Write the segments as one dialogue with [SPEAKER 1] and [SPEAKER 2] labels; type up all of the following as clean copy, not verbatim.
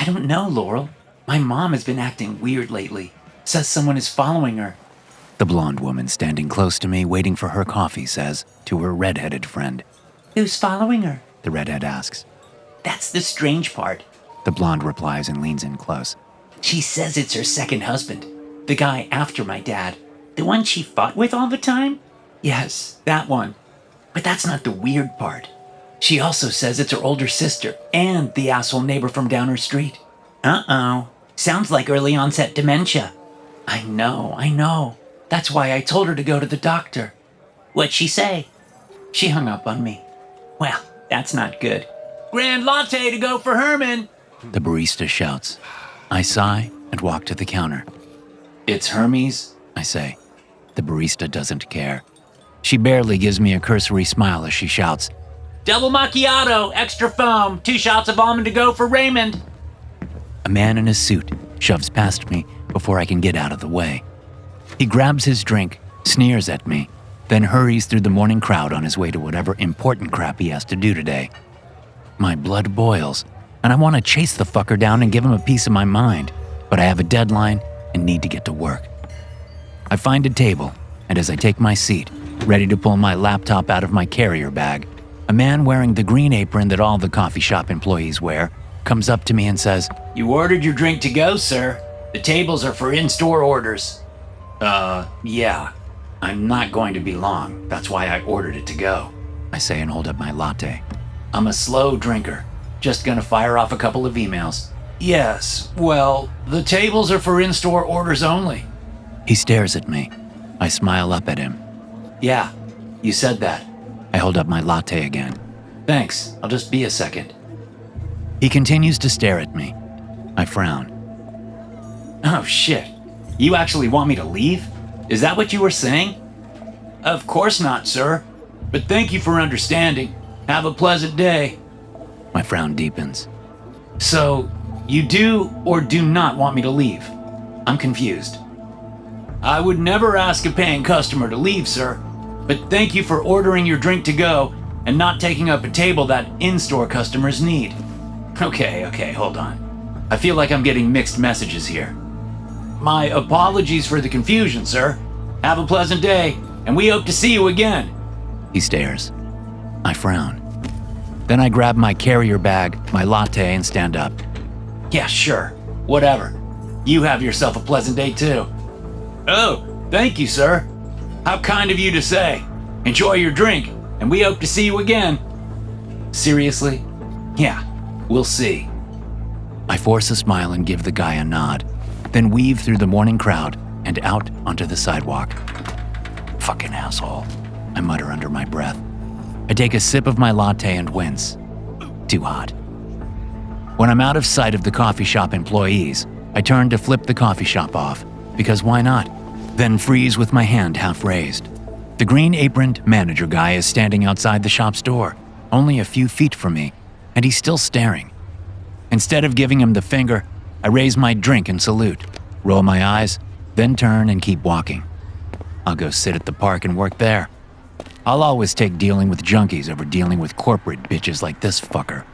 [SPEAKER 1] I don't know, Laurel. My mom has been acting weird lately. Says someone is following her.
[SPEAKER 2] The blonde woman standing close to me waiting for her coffee says to her red-headed friend.
[SPEAKER 1] Who's following her?
[SPEAKER 2] The redhead asks.
[SPEAKER 1] That's the strange part.
[SPEAKER 2] The blonde replies and leans in close.
[SPEAKER 1] She says it's her second husband, the guy after my dad. The one she fought with all the time? Yes, that one. But that's not the weird part. She also says it's her older sister and the asshole neighbor from down her street. Uh-oh. Sounds like early onset dementia. I know. That's why I told her to go to the doctor. What'd she say? She hung up on me. Well, that's not good. Grand latte to go for Herman,
[SPEAKER 2] the barista shouts. I sigh and walk to the counter.
[SPEAKER 1] It's Hermes,
[SPEAKER 2] I say. The barista doesn't care. She barely gives me a cursory smile as she shouts,
[SPEAKER 1] Double macchiato, extra foam, 2 shots of almond to go for Raymond.
[SPEAKER 2] A man in a suit shoves past me before I can get out of the way. He grabs his drink, sneers at me, then hurries through the morning crowd on his way to whatever important crap he has to do today. My blood boils, and I want to chase the fucker down and give him a piece of my mind, but I have a deadline and need to get to work. I find a table, and as I take my seat, ready to pull my laptop out of my carrier bag, a man wearing the green apron that all the coffee shop employees wear comes up to me and says,
[SPEAKER 1] You ordered your drink to go, sir. The tables are for in-store orders. Yeah. I'm not going to be long. That's why I ordered it to go,
[SPEAKER 2] I say and hold up my latte.
[SPEAKER 1] I'm a slow drinker. Just gonna fire off a couple of emails. Yes, well, the tables are for in-store orders only.
[SPEAKER 2] He stares at me. I smile up at him.
[SPEAKER 1] Yeah, you said that.
[SPEAKER 2] I hold up my latte again.
[SPEAKER 1] Thanks, I'll just be a second.
[SPEAKER 2] He continues to stare at me. I frown.
[SPEAKER 1] Oh shit, you actually want me to leave? Is that what you were saying? Of course not, sir. But thank you for understanding. Have a pleasant day.
[SPEAKER 2] My frown deepens.
[SPEAKER 1] So, you do or do not want me to leave? I'm confused. I would never ask a paying customer to leave, sir. But thank you for ordering your drink to go and not taking up a table that in-store customers need. Okay, hold on. I feel like I'm getting mixed messages here. My apologies for the confusion, sir. Have a pleasant day, and we hope to see you again.
[SPEAKER 2] He stares. I frown. Then I grab my carrier bag, my latte, and stand up.
[SPEAKER 1] Yeah, sure. Whatever. You have yourself a pleasant day, too. Oh, thank you, sir. How kind of you to say. Enjoy your drink, and we hope to see you again. Seriously? Yeah, we'll see.
[SPEAKER 2] I force a smile and give the guy a nod, then weave through the morning crowd and out onto the sidewalk. Fucking asshole, I mutter under my breath. I take a sip of my latte and wince. Too hot. When I'm out of sight of the coffee shop employees, I turn to flip the coffee shop off, because why not? Then freeze with my hand half raised. The green-aproned manager guy is standing outside the shop's door, only a few feet from me, and he's still staring. Instead of giving him the finger, I raise my drink and salute, roll my eyes, then turn and keep walking. I'll go sit at the park and work there. I'll always take dealing with junkies over dealing with corporate bitches like this fucker.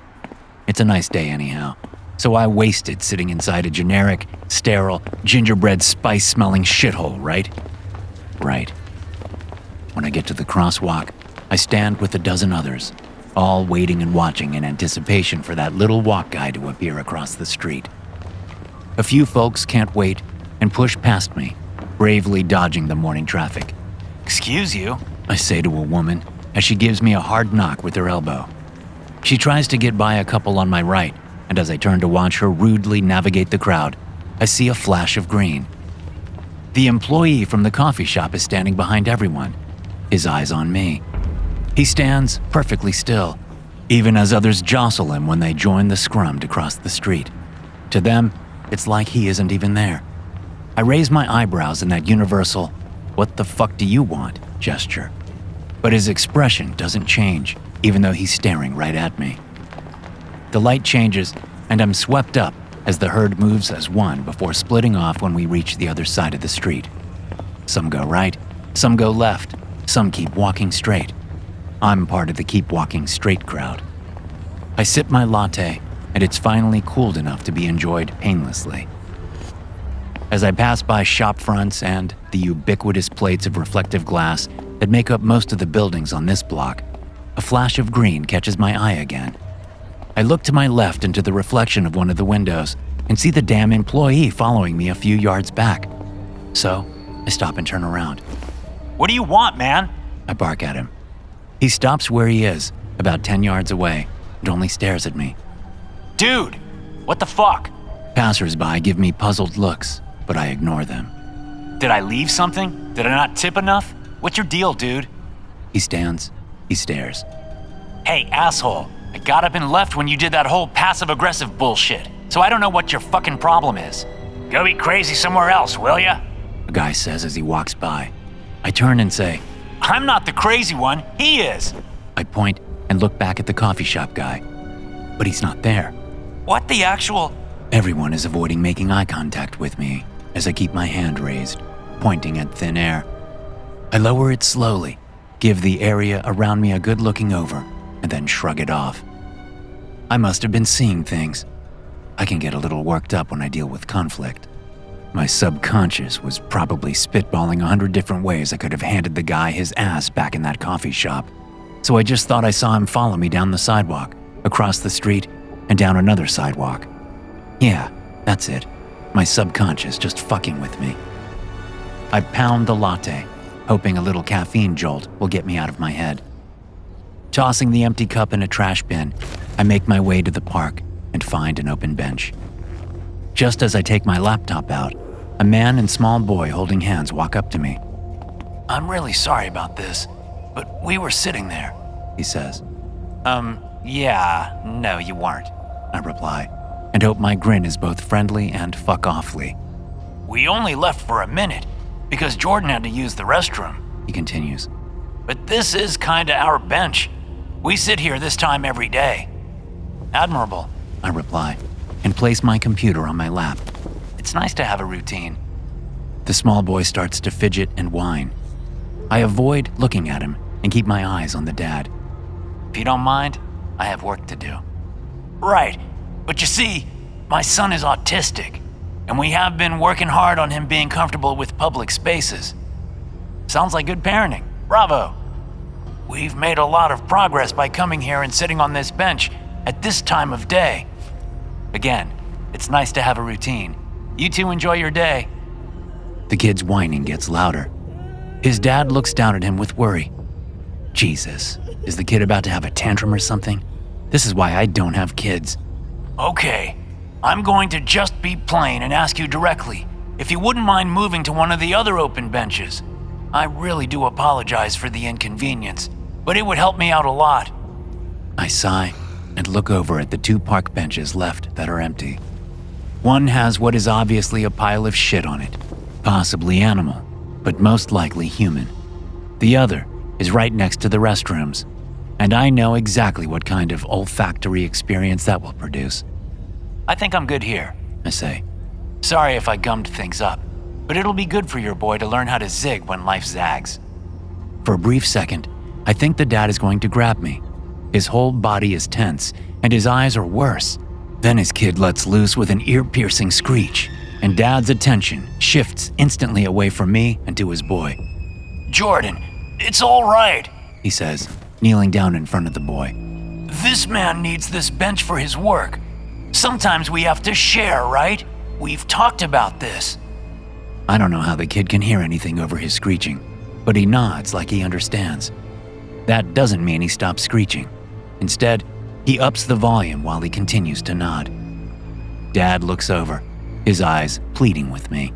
[SPEAKER 2] It's a nice day anyhow, so I waste it sitting inside a generic, sterile, gingerbread spice-smelling shithole, right? Right. When I get to the crosswalk, I stand with a dozen others, all waiting and watching in anticipation for that little walk guy to appear across the street. A few folks can't wait and push past me, bravely dodging the morning traffic. "Excuse you," I say to a woman as she gives me a hard knock with her elbow. She tries to get by a couple on my right, and as I turn to watch her rudely navigate the crowd, I see a flash of green. The employee from the coffee shop is standing behind everyone, his eyes on me. He stands perfectly still, even as others jostle him when they join the scrum to cross the street. To them, it's like he isn't even there. I raise my eyebrows in that universal, "What the fuck do you want?" gesture. But his expression doesn't change, even though he's staring right at me. The light changes, and I'm swept up as the herd moves as one before splitting off when we reach the other side of the street. Some go right, some go left, some keep walking straight. I'm part of the keep walking straight crowd. I sip my latte, and it's finally cooled enough to be enjoyed painlessly. As I pass by shop fronts and the ubiquitous plates of reflective glass that make up most of the buildings on this block, a flash of green catches my eye again. I look to my left into the reflection of one of the windows and see the damn employee following me a few yards back. So, I stop and turn around.
[SPEAKER 1] What do you want, man?
[SPEAKER 2] I bark at him. He stops where he is, about 10 yards away, and only stares at me.
[SPEAKER 1] Dude, what the fuck?
[SPEAKER 2] Passers-by give me puzzled looks, but I ignore them.
[SPEAKER 1] Did I leave something? Did I not tip enough? What's your deal, dude?
[SPEAKER 2] He stands. He stares.
[SPEAKER 1] Hey, asshole. I got up and left when you did that whole passive-aggressive bullshit, so I don't know what your fucking problem is. Go be crazy somewhere else, will ya?
[SPEAKER 2] A guy says as he walks by. I turn and say,
[SPEAKER 1] I'm not the crazy one, he is.
[SPEAKER 2] I point and look back at the coffee shop guy, but he's not there.
[SPEAKER 1] What the actual?
[SPEAKER 2] Everyone is avoiding making eye contact with me as I keep my hand raised, pointing at thin air. I lower it slowly, give the area around me a good looking over, and then shrug it off. I must have been seeing things. I can get a little worked up when I deal with conflict. My subconscious was probably spitballing 100 different ways I could have handed the guy his ass back in that coffee shop. So I just thought I saw him follow me down the sidewalk, across the street, and down another sidewalk. Yeah, that's it. My subconscious just fucking with me. I pound the latte, hoping a little caffeine jolt will get me out of my head. Tossing the empty cup in a trash bin, I make my way to the park and find an open bench. Just as I take my laptop out, a man and small boy holding hands walk up to me.
[SPEAKER 1] I'm really sorry about this, but we were sitting there,
[SPEAKER 2] he says.
[SPEAKER 1] Yeah, no, you weren't,
[SPEAKER 2] I reply, and hope my grin is both friendly and fuck-offly.
[SPEAKER 1] We only left for a minute, because Jordan had to use the restroom,
[SPEAKER 2] he continues.
[SPEAKER 1] But this is kinda our bench. We sit here this time every day. Admirable,
[SPEAKER 2] I reply, and place my computer on my lap.
[SPEAKER 1] It's nice to have a routine.
[SPEAKER 2] The small boy starts to fidget and whine. I avoid looking at him and keep my eyes on the dad.
[SPEAKER 1] If you don't mind, I have work to do. Right, but you see, my son is autistic, and we have been working hard on him being comfortable with public spaces. Sounds like good parenting. Bravo. We've made a lot of progress by coming here and sitting on this bench at this time of day. Again, it's nice to have a routine. You two enjoy your day.
[SPEAKER 2] The kid's whining gets louder. His dad looks down at him with worry. Jesus, is the kid about to have a tantrum or something? This is why I don't have kids.
[SPEAKER 1] Okay, I'm going to just be plain and ask you directly if you wouldn't mind moving to one of the other open benches. I really do apologize for the inconvenience, but it would help me out a lot.
[SPEAKER 2] I sigh and look over at the 2 park benches left that are empty. One has what is obviously a pile of shit on it, possibly animal, but most likely human. The other is right next to the restrooms, and I know exactly what kind of olfactory experience that will produce.
[SPEAKER 1] I think I'm good here,
[SPEAKER 2] I say.
[SPEAKER 1] Sorry if I gummed things up, but it'll be good for your boy to learn how to zig when life zags.
[SPEAKER 2] For a brief second, I think the dad is going to grab me. His whole body is tense, and his eyes are worse. Then his kid lets loose with an ear-piercing screech, and Dad's attention shifts instantly away from me and to his boy.
[SPEAKER 1] Jordan, it's all right,
[SPEAKER 2] he says, kneeling down in front of the boy.
[SPEAKER 1] This man needs this bench for his work. Sometimes we have to share, right? We've talked about this.
[SPEAKER 2] I don't know how the kid can hear anything over his screeching, but he nods like he understands. That doesn't mean he stops screeching. Instead, he ups the volume while he continues to nod. Dad looks over, his eyes pleading with me.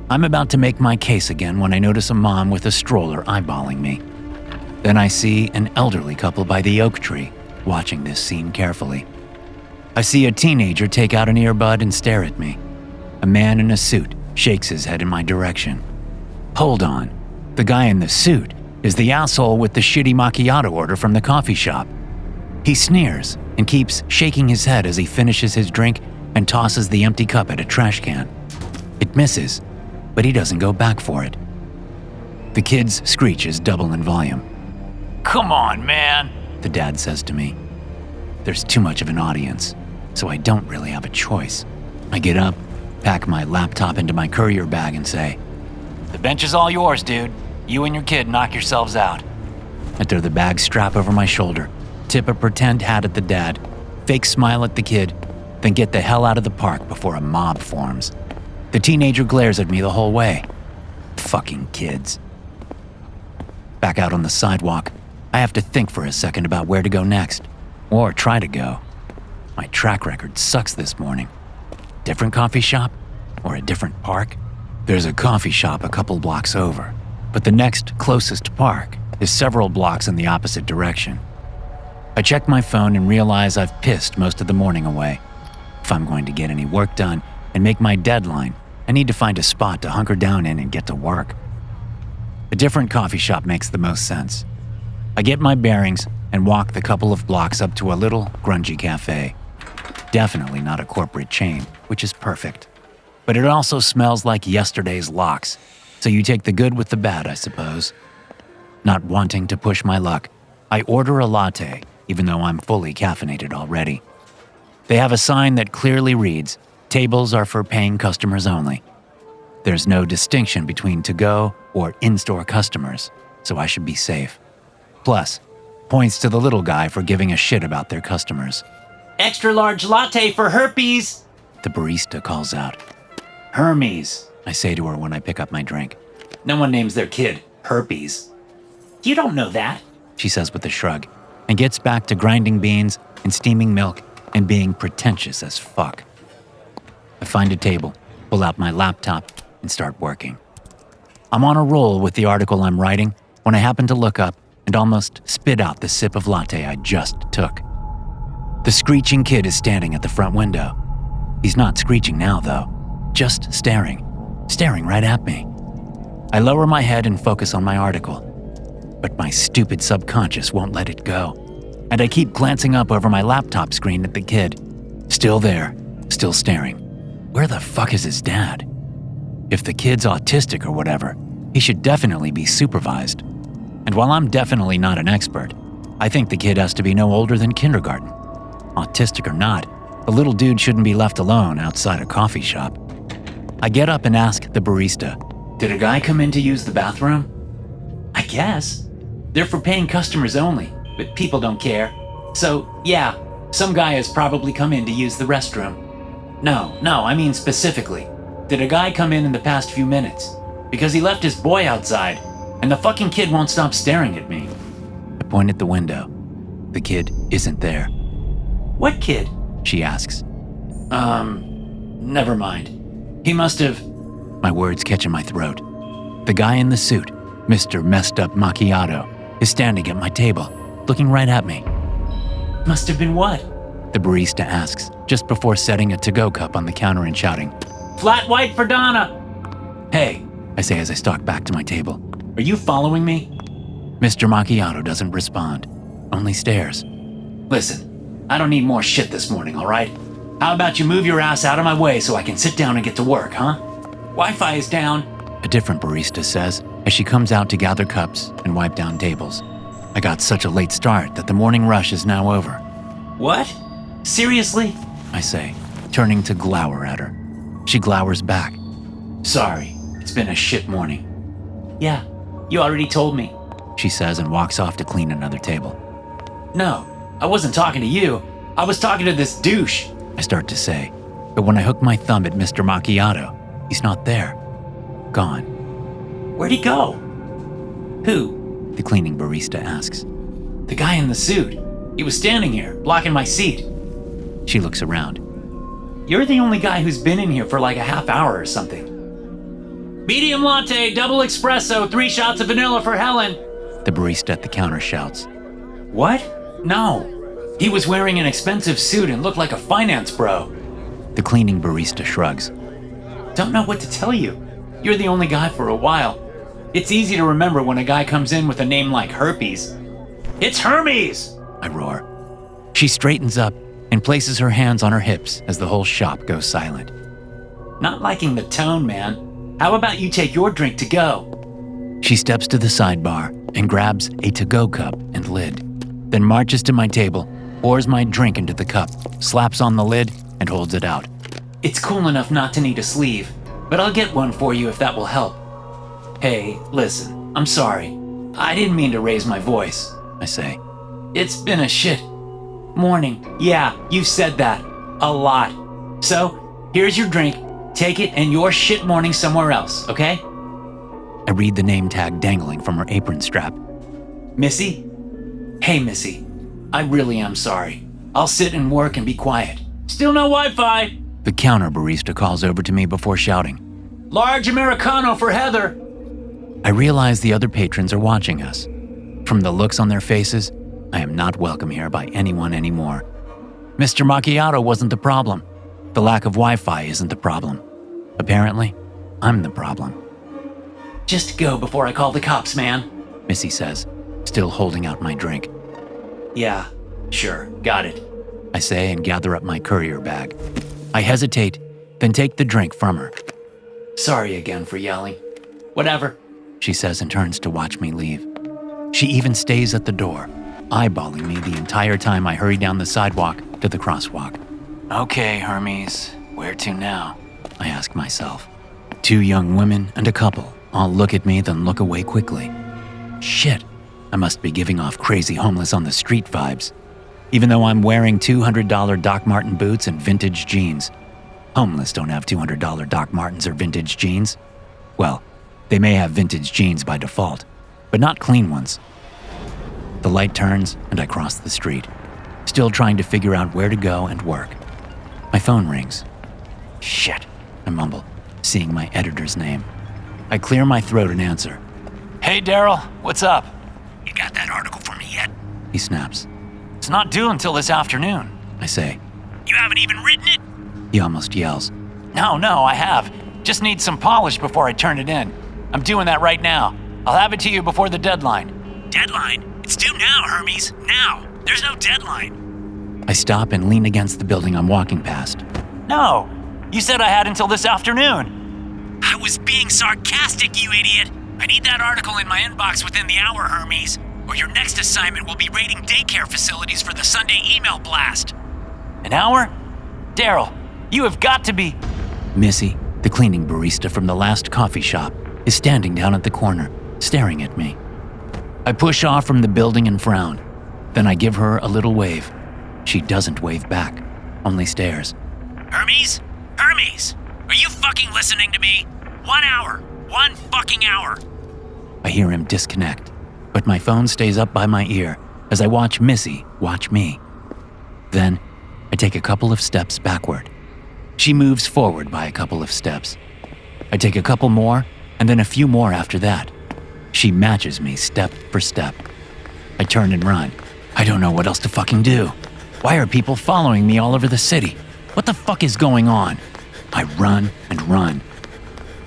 [SPEAKER 2] I'm about to make my case again when I notice a mom with a stroller eyeballing me. Then I see an elderly couple by the oak tree, watching this scene carefully. I see a teenager take out an earbud and stare at me. A man in a suit shakes his head in my direction. Hold on, the guy in the suit is the asshole with the shitty macchiato order from the coffee shop. He sneers and keeps shaking his head as he finishes his drink and tosses the empty cup at a trash can. It misses, but he doesn't go back for it. The kid's screech is double in volume.
[SPEAKER 1] Come on, man,
[SPEAKER 2] the dad says to me. There's too much of an audience. so I don't really have a choice. I get up, pack my laptop into my courier bag and say, "The bench is all yours, dude. You and your kid knock yourselves out." I throw the bag strap over my shoulder, tip a pretend hat at the dad, fake smile at the kid, then get the hell out of the park before a mob forms. The teenager glares at me the whole way. Fucking kids. Back out on the sidewalk, I have to think for a second about where to go next, or try to go. My track record sucks this morning. Different coffee shop, or a different park? There's a coffee shop a couple blocks over, but the next closest park is several blocks in the opposite direction. I check my phone and realize I've pissed most of the morning away. If I'm going to get any work done and make my deadline, I need to find a spot to hunker down in and get to work. A different coffee shop makes the most sense. I get my bearings and walk the couple of blocks up to a little, grungy cafe. Definitely not a corporate chain, which is perfect. But it also smells like yesterday's locks, so you take the good with the bad, I suppose. Not wanting to push my luck, I order a latte, even though I'm fully caffeinated already. They have a sign that clearly reads, "Tables are for paying customers only." There's no distinction between to-go or in-store customers, so I should be safe. Plus, points to the little guy for giving a shit about their customers.
[SPEAKER 1] Extra large latte for herpes,
[SPEAKER 2] The barista calls out.
[SPEAKER 1] Hermes,
[SPEAKER 2] I say to her when I pick up my drink.
[SPEAKER 1] No one names their kid herpes. You don't know that.
[SPEAKER 2] She says with a shrug, and gets back to grinding beans and steaming milk and being pretentious as fuck. I find a table, pull out my laptop, and start working. I'm on a roll with the article I'm writing when I happen to look up and almost spit out the sip of latte I just took. The screeching kid is standing at the front window. He's not screeching now, though, just staring right at me. I lower my head and focus on my article, but my stupid subconscious won't let it go, and I keep glancing up over my laptop screen at the kid. Still there, still staring. Where the fuck is his dad? If the kid's autistic or whatever, he should definitely be supervised. And while I'm definitely not an expert, I think the kid has to be no older than kindergarten. Autistic or not, the little dude shouldn't be left alone outside a coffee shop. I get up and ask the barista,
[SPEAKER 1] Did a guy come in to use the bathroom? I guess. They're for paying customers only, but people don't care. So, yeah, some guy has probably come in to use the restroom. No, I mean specifically. Did a guy come in the past few minutes? Because he left his boy outside, and the fucking kid won't stop staring at me.
[SPEAKER 2] I point at the window. The kid isn't there.
[SPEAKER 1] What kid?
[SPEAKER 2] She asks.
[SPEAKER 1] Never mind. He must have...
[SPEAKER 2] My words catch in my throat. The guy in the suit, Mr. Messed Up Macchiato, is standing at my table, looking right at me.
[SPEAKER 1] Must have been what?
[SPEAKER 2] The barista asks, just before setting a to-go cup on the counter and shouting,
[SPEAKER 1] Flat white for Donna!
[SPEAKER 2] "Hey," I say as I stalk back to my table.
[SPEAKER 1] Are you following me?
[SPEAKER 2] Mr. Macchiato doesn't respond, only stares.
[SPEAKER 1] Listen, I don't need more shit this morning, all right? How about you move your ass out of my way so I can sit down and get to work, huh? Wi-Fi is down.
[SPEAKER 2] A different barista says as she comes out to gather cups and wipe down tables. I got such a late start that the morning rush is now over.
[SPEAKER 1] What? Seriously?
[SPEAKER 2] I say, turning to glower at her. She glowers back.
[SPEAKER 1] Sorry, it's been a shit morning. Yeah, you already told me.
[SPEAKER 2] She says and walks off to clean another table.
[SPEAKER 1] No, I wasn't talking to you. I was talking to this douche.
[SPEAKER 2] I start to say, but when I hook my thumb at Mr. Macchiato, he's not there. Gone.
[SPEAKER 1] Where'd he go? Who?
[SPEAKER 2] The cleaning barista asks.
[SPEAKER 1] The guy in the suit. He was standing here, blocking my seat.
[SPEAKER 2] She looks around.
[SPEAKER 1] You're the only guy who's been in here for like a half hour or something. Medium latte, double espresso, 3 shots of vanilla for Helen.
[SPEAKER 2] The barista at the counter shouts.
[SPEAKER 1] What? No. He was wearing an expensive suit and looked like a finance bro.
[SPEAKER 2] The cleaning barista shrugs.
[SPEAKER 1] Don't know what to tell you. You're the only guy for a while. It's easy to remember when a guy comes in with a name like Herpes. It's Hermes!
[SPEAKER 2] I roar. She straightens up and places her hands on her hips as the whole shop goes silent.
[SPEAKER 1] Not liking the tone, man. How about you take your drink to go?
[SPEAKER 2] She steps to the sidebar and grabs a to-go cup and lid, then marches to my table, pours my drink into the cup, slaps on the lid, and holds it out.
[SPEAKER 1] It's cool enough not to need a sleeve, but I'll get one for you if that will help. Hey, listen, I'm sorry. I didn't mean to raise my voice,
[SPEAKER 2] I say.
[SPEAKER 1] It's been a shit morning. Yeah, you've said that. A lot. So, here's your drink. Take it and your shit morning somewhere else, okay?
[SPEAKER 2] I read the name tag dangling from her apron strap.
[SPEAKER 1] Missy? Hey, Missy. I really am sorry. I'll sit and work and be quiet. Still no Wi-Fi.
[SPEAKER 2] The counter barista calls over to me before shouting,
[SPEAKER 1] Large Americano for Heather.
[SPEAKER 2] I realize the other patrons are watching us. From the looks on their faces, I am not welcome here by anyone anymore. Mr. Macchiato wasn't the problem. The lack of Wi-Fi isn't the problem. Apparently, I'm the problem.
[SPEAKER 1] Just go before I call the cops, man,
[SPEAKER 2] Missy says, still holding out my drink.
[SPEAKER 1] Yeah, sure, got it.
[SPEAKER 2] I say and gather up my courier bag. I hesitate, then take the drink from her.
[SPEAKER 1] Sorry again for yelling. Whatever,
[SPEAKER 2] she says and turns to watch me leave. She even stays at the door, eyeballing me the entire time I hurry down the sidewalk to the crosswalk. Okay, Hermes, where to now? I ask myself. 2 young women and a couple all look at me then look away quickly. Shit, I must be giving off crazy homeless on the street vibes. Even though I'm wearing $200 Doc Marten boots and vintage jeans. Homeless don't have $200 Doc Martens or vintage jeans. Well, they may have vintage jeans by default, but not clean ones. The light turns and I cross the street, still trying to figure out where to go and work. My phone rings. Shit, I mumble, seeing my editor's name. I clear my throat and answer. Hey, Daryl, what's up? You got that article for me yet? He snaps. It's not due until this afternoon, I say. You haven't even written it? He almost yells. No, I have. Just need some polish before I turn it in. I'm doing that right now. I'll have it to you before the deadline. Deadline? It's due now, Hermes. Now. There's no deadline. I stop and lean against the building I'm walking past. No, you said I had until this afternoon. I was being sarcastic, you idiot. I need that article in my inbox within the hour, Hermes, or your next assignment will be raiding daycare facilities for the Sunday email blast. An hour? Daryl, you have got to be... Missy, the cleaning barista from the last coffee shop, is standing down at the corner, staring at me. I push off from the building and frown. Then I give her a little wave. She doesn't wave back, only stares. Hermes? Hermes! Are you fucking listening to me? 1 hour. 1 fucking hour. I hear him disconnect, but my phone stays up by my ear as I watch Missy watch me. Then, I take a couple of steps backward. She moves forward by a couple of steps. I take a couple more, and then a few more after that. She matches me step for step. I turn and run. I don't know what else to fucking do. Why are people following me all over the city? What the fuck is going on? I run and run.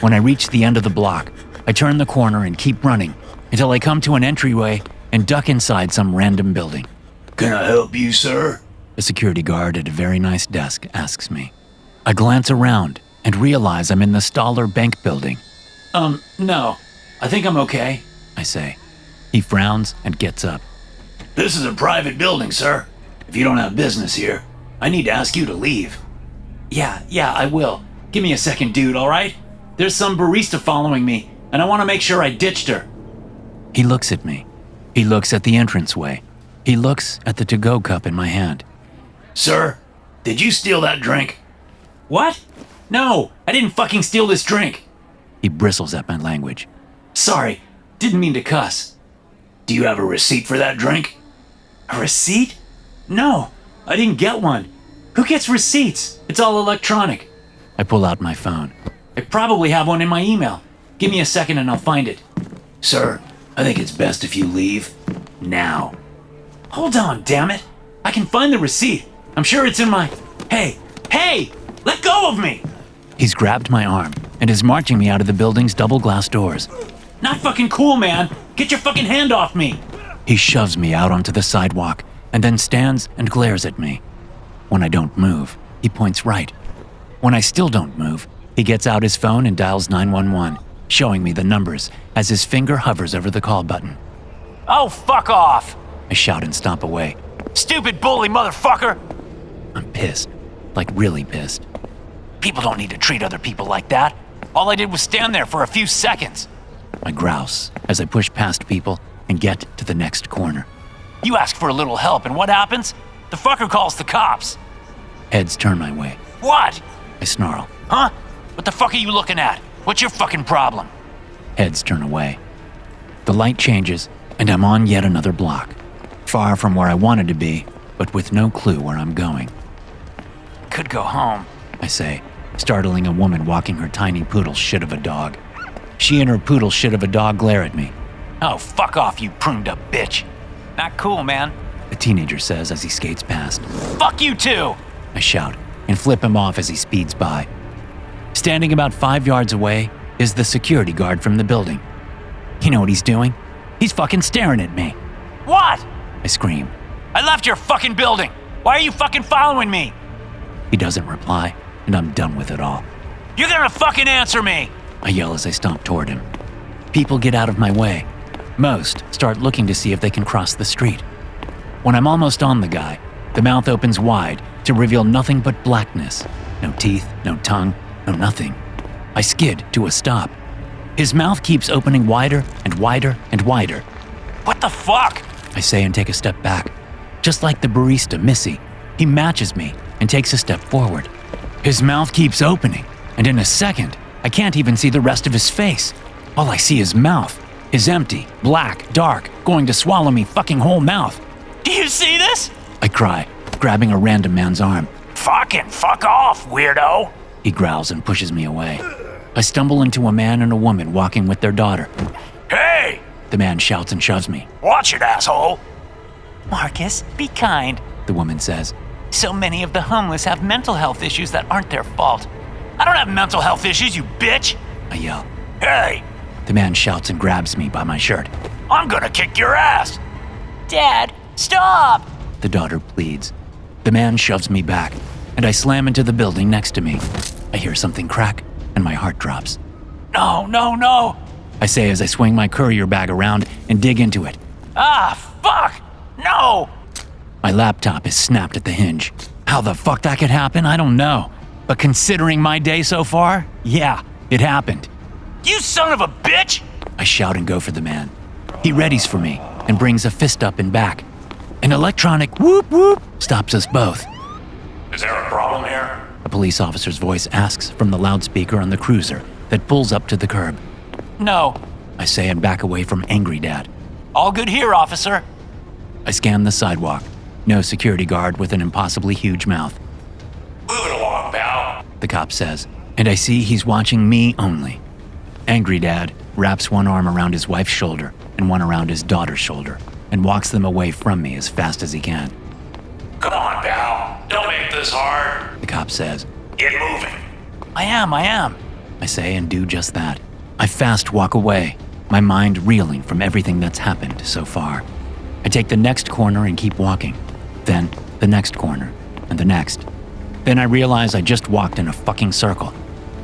[SPEAKER 2] When I reach the end of the block, I turn the corner and keep running until I come to an entryway and duck inside some random building.
[SPEAKER 3] Can I help you, sir?
[SPEAKER 2] A security guard at a very nice desk asks me. I glance around and realize I'm in the Stoller Bank building.
[SPEAKER 1] No. I think I'm okay,
[SPEAKER 2] I say. He frowns and gets up.
[SPEAKER 3] This is a private building, sir. If you don't have business here, I need to ask you to leave.
[SPEAKER 1] Yeah, I will. Give me a second, dude, all right? There's some barista following me, and I want to make sure I ditched her.
[SPEAKER 2] He looks at me. He looks at the entranceway. He looks at the to-go cup in my hand.
[SPEAKER 3] Sir, did you steal that drink?
[SPEAKER 1] What? No, I didn't fucking steal this drink.
[SPEAKER 2] He bristles at my language.
[SPEAKER 1] Sorry, didn't mean to cuss.
[SPEAKER 3] Do you have a receipt for that drink?
[SPEAKER 1] A receipt? No, I didn't get one. Who gets receipts? It's all electronic.
[SPEAKER 2] I pull out my phone.
[SPEAKER 1] I probably have one in my email. Give me a second and I'll find it.
[SPEAKER 3] Sir, I think it's best if you leave now.
[SPEAKER 1] Hold on, damn it. I can find the receipt. I'm sure it's in my... Hey! Let go of me!
[SPEAKER 2] He's grabbed my arm and is marching me out of the building's double glass doors.
[SPEAKER 1] Not fucking cool, man. Get your fucking hand off me.
[SPEAKER 2] He shoves me out onto the sidewalk and then stands and glares at me. When I don't move, he points right. When I still don't move, he gets out his phone and dials 911, showing me the numbers as his finger hovers over the call button.
[SPEAKER 1] Oh, fuck off!
[SPEAKER 2] I shout and stomp away.
[SPEAKER 1] Stupid bully motherfucker!
[SPEAKER 2] I'm pissed. Like really pissed.
[SPEAKER 1] People don't need to treat other people like that. All I did was stand there for a few seconds.
[SPEAKER 2] I grouse as I push past people and get to the next corner.
[SPEAKER 1] You ask for a little help, and what happens? The fucker calls the cops.
[SPEAKER 2] Heads turn my way.
[SPEAKER 1] What?
[SPEAKER 2] I snarl.
[SPEAKER 1] Huh? What the fuck are you looking at? What's your fucking problem?
[SPEAKER 2] Heads turn away. The light changes, and I'm on yet another block. Far from where I wanted to be, but with no clue where I'm going.
[SPEAKER 1] Could go home,
[SPEAKER 2] I say, startling a woman walking her tiny poodle shit of a dog. She and her poodle shit of a dog glare at me.
[SPEAKER 1] Oh, fuck off, you pruned up bitch. Not cool, man.
[SPEAKER 2] The teenager says as he skates past.
[SPEAKER 1] Fuck you too!
[SPEAKER 2] I shout and flip him off as he speeds by. Standing about 5 yards away is the security guard from the building. You know what he's doing? He's fucking staring at me.
[SPEAKER 1] What?
[SPEAKER 2] I scream.
[SPEAKER 1] I left your fucking building. Why are you fucking following me?
[SPEAKER 2] He doesn't reply, and I'm done with it all.
[SPEAKER 1] You're gonna fucking answer me!
[SPEAKER 2] I yell as I stomp toward him. People get out of my way. Most start looking to see if they can cross the street. When I'm almost on the guy, the mouth opens wide to reveal nothing but blackness. No teeth, no tongue, no nothing. I skid to a stop. His mouth keeps opening wider and wider and wider.
[SPEAKER 1] What the fuck?
[SPEAKER 2] I say and take a step back. Just like the barista, Missy, he matches me and takes a step forward. His mouth keeps opening, and in a second, I can't even see the rest of his face. All I see is mouth. His empty, black, dark, going to swallow me fucking whole mouth.
[SPEAKER 1] Do you see this?
[SPEAKER 2] I cry, grabbing a random man's arm.
[SPEAKER 1] Fucking fuck off, weirdo!
[SPEAKER 2] He growls and pushes me away. I stumble into a man and a woman walking with their daughter.
[SPEAKER 1] Hey!
[SPEAKER 2] The man shouts and shoves me.
[SPEAKER 1] Watch it, asshole! Marcus, be kind,
[SPEAKER 2] the woman says.
[SPEAKER 1] So many of the homeless have mental health issues that aren't their fault. I don't have mental health issues, you bitch!
[SPEAKER 2] I yell.
[SPEAKER 1] Hey!
[SPEAKER 2] The man shouts and grabs me by my shirt.
[SPEAKER 1] I'm gonna kick your ass! Dad, stop!
[SPEAKER 2] The daughter pleads. The man shoves me back, and I slam into the building next to me. I hear something crack, and my heart drops.
[SPEAKER 1] No, no, no!
[SPEAKER 2] I say as I swing my courier bag around and dig into it.
[SPEAKER 1] Ah, fuck! No!
[SPEAKER 2] My laptop is snapped at the hinge. How the fuck that could happen, I don't know. But considering my day so far, yeah, it happened.
[SPEAKER 1] You son of a bitch!
[SPEAKER 2] I shout and go for the man. He readies for me and brings a fist up and back. An electronic whoop whoop stops us both.
[SPEAKER 3] Is there a problem here?
[SPEAKER 2] A police officer's voice asks from the loudspeaker on the cruiser that pulls up to the curb.
[SPEAKER 1] No,
[SPEAKER 2] I say and back away from angry dad.
[SPEAKER 1] All good here, officer.
[SPEAKER 2] I scan the sidewalk. No security guard with an impossibly huge mouth.
[SPEAKER 3] Move it along, pal.
[SPEAKER 2] The cop says, and I see he's watching me only. Angry dad wraps one arm around his wife's shoulder and one around his daughter's shoulder and walks them away from me as fast as he can.
[SPEAKER 3] Come on, pal. Don't make this hard.
[SPEAKER 2] The cop says.
[SPEAKER 3] Get moving.
[SPEAKER 1] I am.
[SPEAKER 2] I say and do just that. I fast walk away, my mind reeling from everything that's happened so far. I take the next corner and keep walking. Then the next corner and the next. Then I realize I just walked in a fucking circle.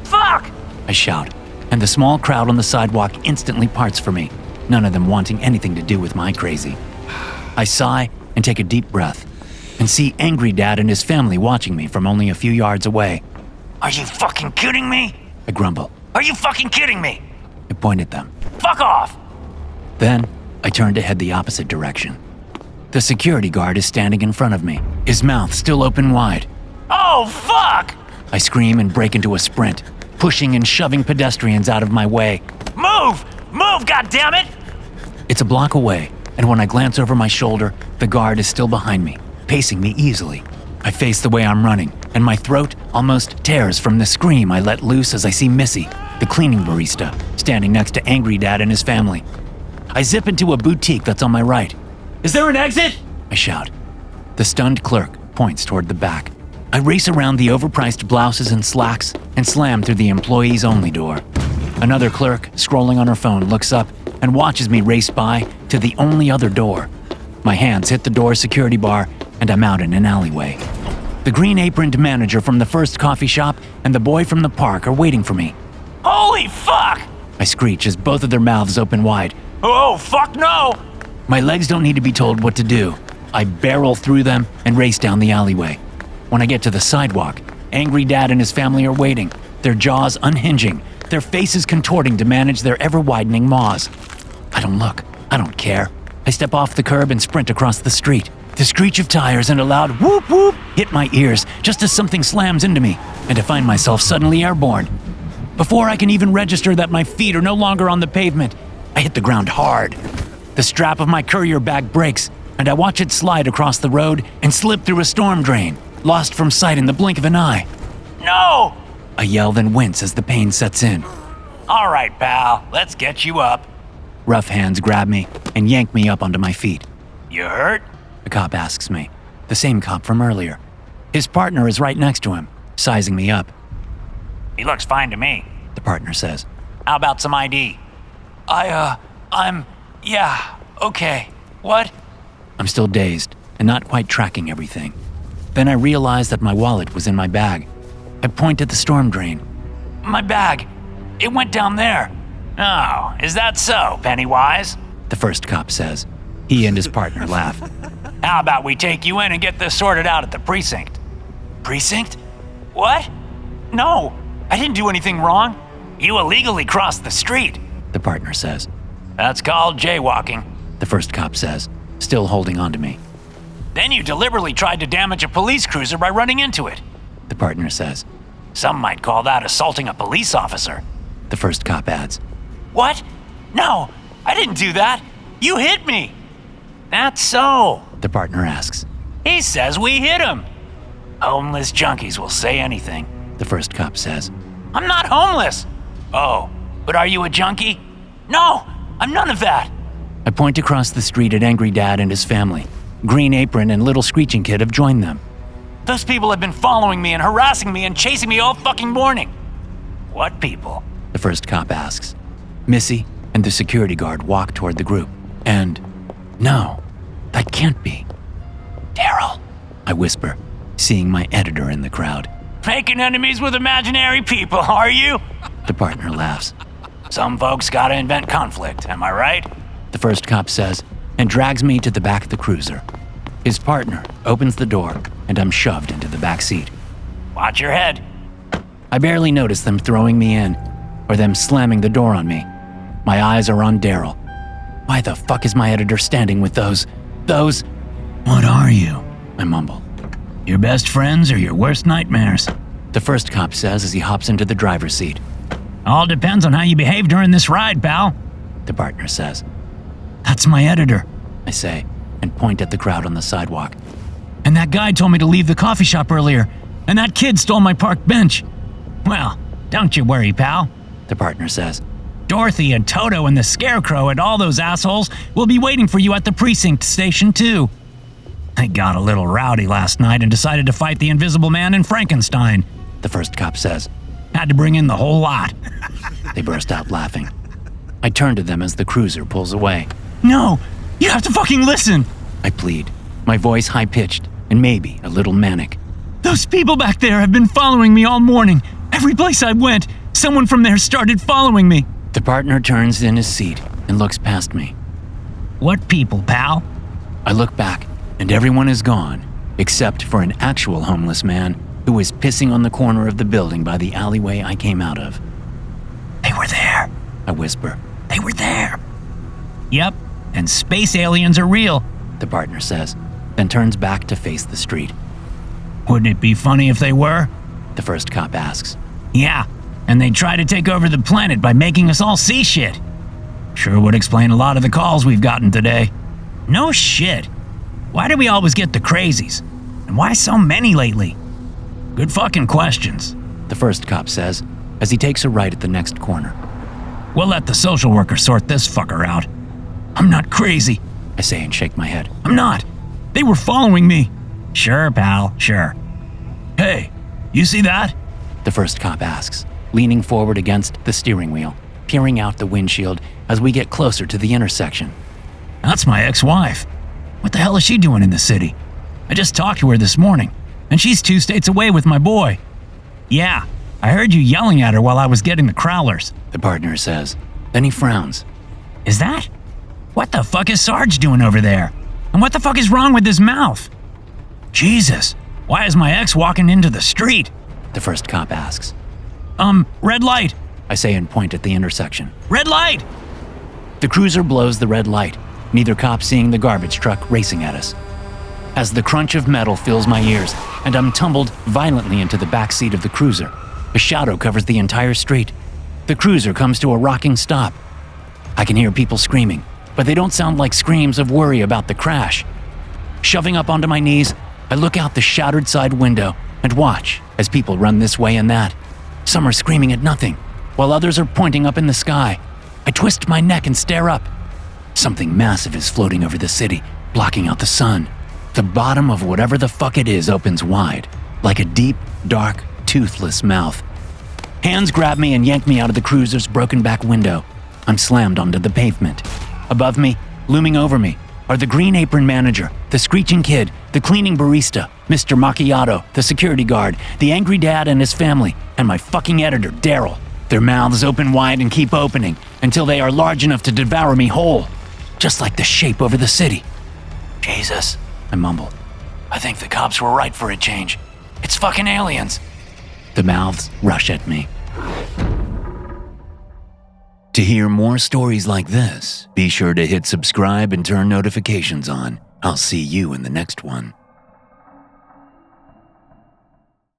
[SPEAKER 1] Fuck!
[SPEAKER 2] I shout, and the small crowd on the sidewalk instantly parts for me, none of them wanting anything to do with my crazy. I sigh and take a deep breath and see angry dad and his family watching me from only a few yards away.
[SPEAKER 1] Are you fucking kidding me?
[SPEAKER 2] I grumble.
[SPEAKER 1] Are you fucking kidding me?
[SPEAKER 2] I point at them.
[SPEAKER 1] Fuck off!
[SPEAKER 2] Then I turn to head the opposite direction. The security guard is standing in front of me, his mouth still open wide.
[SPEAKER 1] Oh, fuck!
[SPEAKER 2] I scream and break into a sprint, pushing and shoving pedestrians out of my way.
[SPEAKER 1] Move! Move, goddammit!
[SPEAKER 2] It's a block away, and when I glance over my shoulder, the guard is still behind me, pacing me easily. I face the way I'm running, and my throat almost tears from the scream I let loose as I see Missy, the cleaning barista, standing next to angry dad and his family. I zip into a boutique that's on my right.
[SPEAKER 1] Is there an exit?
[SPEAKER 2] I shout. The stunned clerk points toward the back. I race around the overpriced blouses and slacks and slam through the employees-only door. Another clerk, scrolling on her phone, looks up and watches me race by to the only other door. My hands hit the door's security bar, and I'm out in an alleyway. The green-aproned manager from the first coffee shop and the boy from the park are waiting for me.
[SPEAKER 1] Holy fuck!
[SPEAKER 2] I screech as both of their mouths open wide.
[SPEAKER 1] Oh, fuck no!
[SPEAKER 2] My legs don't need to be told what to do. I barrel through them and race down the alleyway. When I get to the sidewalk, angry dad and his family are waiting, their jaws unhinging, their faces contorting to manage their ever-widening maws. I don't look. I don't care. I step off the curb and sprint across the street. The screech of tires and a loud whoop whoop hit my ears just as something slams into me, and I find myself suddenly airborne. Before I can even register that my feet are no longer on the pavement, I hit the ground hard. The strap of my courier bag breaks, and I watch it slide across the road and slip through a storm drain, lost from sight in the blink of an eye. "No!" I yell, then wince as the pain sets in.
[SPEAKER 3] All right, pal, let's get you up.
[SPEAKER 2] Rough hands grab me and yank me up onto my feet.
[SPEAKER 3] You hurt?
[SPEAKER 2] The cop asks me, the same cop from earlier. His partner is right next to him, sizing me up.
[SPEAKER 3] He looks fine to me.
[SPEAKER 2] The partner says.
[SPEAKER 3] How about some ID?
[SPEAKER 1] Okay. What?
[SPEAKER 2] I'm still dazed and not quite tracking everything. Then I realize that my wallet was in my bag. I point at the storm drain.
[SPEAKER 1] My bag. It went down there.
[SPEAKER 3] Oh, is that so, Pennywise?
[SPEAKER 2] The first cop says. He and his partner laugh.
[SPEAKER 3] How about we take you in and get this sorted out at the precinct?
[SPEAKER 1] Precinct? What? No, I didn't do anything wrong.
[SPEAKER 3] You illegally crossed the street.
[SPEAKER 2] The partner says.
[SPEAKER 3] That's called jaywalking.
[SPEAKER 2] The first cop says, still holding on to me.
[SPEAKER 3] Then you deliberately tried to damage a police cruiser by running into it.
[SPEAKER 2] The partner says.
[SPEAKER 3] Some might call that assaulting a police officer.
[SPEAKER 2] The first cop adds.
[SPEAKER 1] What? No, I didn't do that. You hit me.
[SPEAKER 3] That's so.
[SPEAKER 2] The partner asks.
[SPEAKER 3] He says we hit him. Homeless junkies will say anything.
[SPEAKER 2] The first cop says.
[SPEAKER 3] I'm not homeless. Oh, but are you a junkie?
[SPEAKER 1] No, I'm none of that.
[SPEAKER 2] I point across the street at Angry Dad and his family. Green Apron and Little Screeching Kid have joined them.
[SPEAKER 1] Those people have been following me and harassing me and chasing me all fucking morning.
[SPEAKER 3] What people?
[SPEAKER 2] The first cop asks. Missy and the security guard walk toward the group. And, no, that can't be.
[SPEAKER 1] Daryl,
[SPEAKER 2] I whisper, seeing my editor in the crowd.
[SPEAKER 3] Making enemies with imaginary people, are you?
[SPEAKER 2] The partner laughs.
[SPEAKER 3] Some folks gotta invent conflict, am I right?
[SPEAKER 2] The first cop says, and drags me to the back of the cruiser. His partner opens the door, and I'm shoved into the back seat.
[SPEAKER 3] Watch your head.
[SPEAKER 2] I barely notice them throwing me in, or them slamming the door on me. My eyes are on Daryl. Why the fuck is my editor standing with those?
[SPEAKER 3] What are you?
[SPEAKER 2] I mumble.
[SPEAKER 3] Your best friends or your worst nightmares?
[SPEAKER 2] The first cop says as he hops into the driver's seat.
[SPEAKER 3] All depends on how you behave during this ride, pal.
[SPEAKER 2] The partner says.
[SPEAKER 3] That's my editor,
[SPEAKER 2] I say, and point at the crowd on the sidewalk.
[SPEAKER 3] and that guy told me to leave the coffee shop earlier, and that kid stole my park bench. Well, don't you worry, pal.
[SPEAKER 2] The partner says.
[SPEAKER 3] Dorothy and Toto and the Scarecrow and all those assholes will be waiting for you at the precinct station, too. They got a little rowdy last night and decided to fight the Invisible Man and Frankenstein.
[SPEAKER 2] The first cop says.
[SPEAKER 3] Had to bring in the whole lot.
[SPEAKER 2] They burst out laughing. I turn to them as the cruiser pulls away.
[SPEAKER 3] No, you have to fucking listen,
[SPEAKER 2] I plead, my voice high-pitched and maybe a little manic.
[SPEAKER 3] Those people back there have been following me all morning. Every place I went, someone from there started following me.
[SPEAKER 2] The partner turns in his seat and looks past me.
[SPEAKER 3] What people, pal?
[SPEAKER 2] I look back, and everyone is gone, except for an actual homeless man who was pissing on the corner of the building by the alleyway I came out of.
[SPEAKER 3] They were there,
[SPEAKER 2] I whisper.
[SPEAKER 3] They were there. Yep, and space aliens are real,
[SPEAKER 2] the partner says, then turns back to face the street.
[SPEAKER 3] Wouldn't it be funny if they were?
[SPEAKER 2] The first cop asks.
[SPEAKER 3] Yeah, and they'd try to take over the planet by making us all see shit. Sure would explain a lot of the calls we've gotten today. No shit. Why do we always get the crazies? And why so many lately? Good fucking questions,
[SPEAKER 2] the first cop says, as he takes a right at the next corner.
[SPEAKER 3] We'll let the social worker sort this fucker out. I'm not crazy,
[SPEAKER 2] I say and shake my head.
[SPEAKER 3] I'm not. They were following me. Sure, pal, sure. Hey, you see that?
[SPEAKER 2] The first cop asks, leaning forward against the steering wheel, peering out the windshield as we get closer to the intersection.
[SPEAKER 3] That's my ex-wife. What the hell is she doing in the city? I just talked to her this morning, and she's 2 states away with my boy. Yeah, I heard you yelling at her while I was getting the crowlers,
[SPEAKER 2] the partner says. Then he frowns.
[SPEAKER 3] Is that? What the fuck is Sarge doing over there? And what the fuck is wrong with his mouth? Jesus, Why is my ex walking into the street?
[SPEAKER 2] The first cop asks.
[SPEAKER 3] Red light,
[SPEAKER 2] I say and point at the intersection.
[SPEAKER 3] red light!
[SPEAKER 2] The cruiser blows the red light, neither cop seeing the garbage truck racing at us. As the crunch of metal fills my ears and I'm tumbled violently into the back seat of the cruiser, a shadow covers the entire street. The cruiser comes to a rocking stop. I can hear people screaming, but they don't sound like screams of worry about the crash. Shoving up onto my knees, I look out the shattered side window and watch as people run this way and that. Some are screaming at nothing, while others are pointing up in the sky. I twist my neck and stare up. Something massive is floating over the city, blocking out the sun. The bottom of whatever the fuck it is opens wide, like a deep, dark, toothless mouth. Hands grab me and yank me out of the cruiser's broken back window. I'm slammed onto the pavement. Above me, looming over me, are the green apron manager, the screeching kid, the cleaning barista, Mr. Macchiato, the security guard, the angry dad and his family, and my fucking editor, Daryl. Their mouths open wide and keep opening until they are large enough to devour me whole, just like the shape over the city. Jesus, I mumble. I think the cops were right for a change. It's fucking aliens. The mouths rush at me. To hear more stories like this, be sure to hit subscribe and turn notifications on. I'll see you in the next one.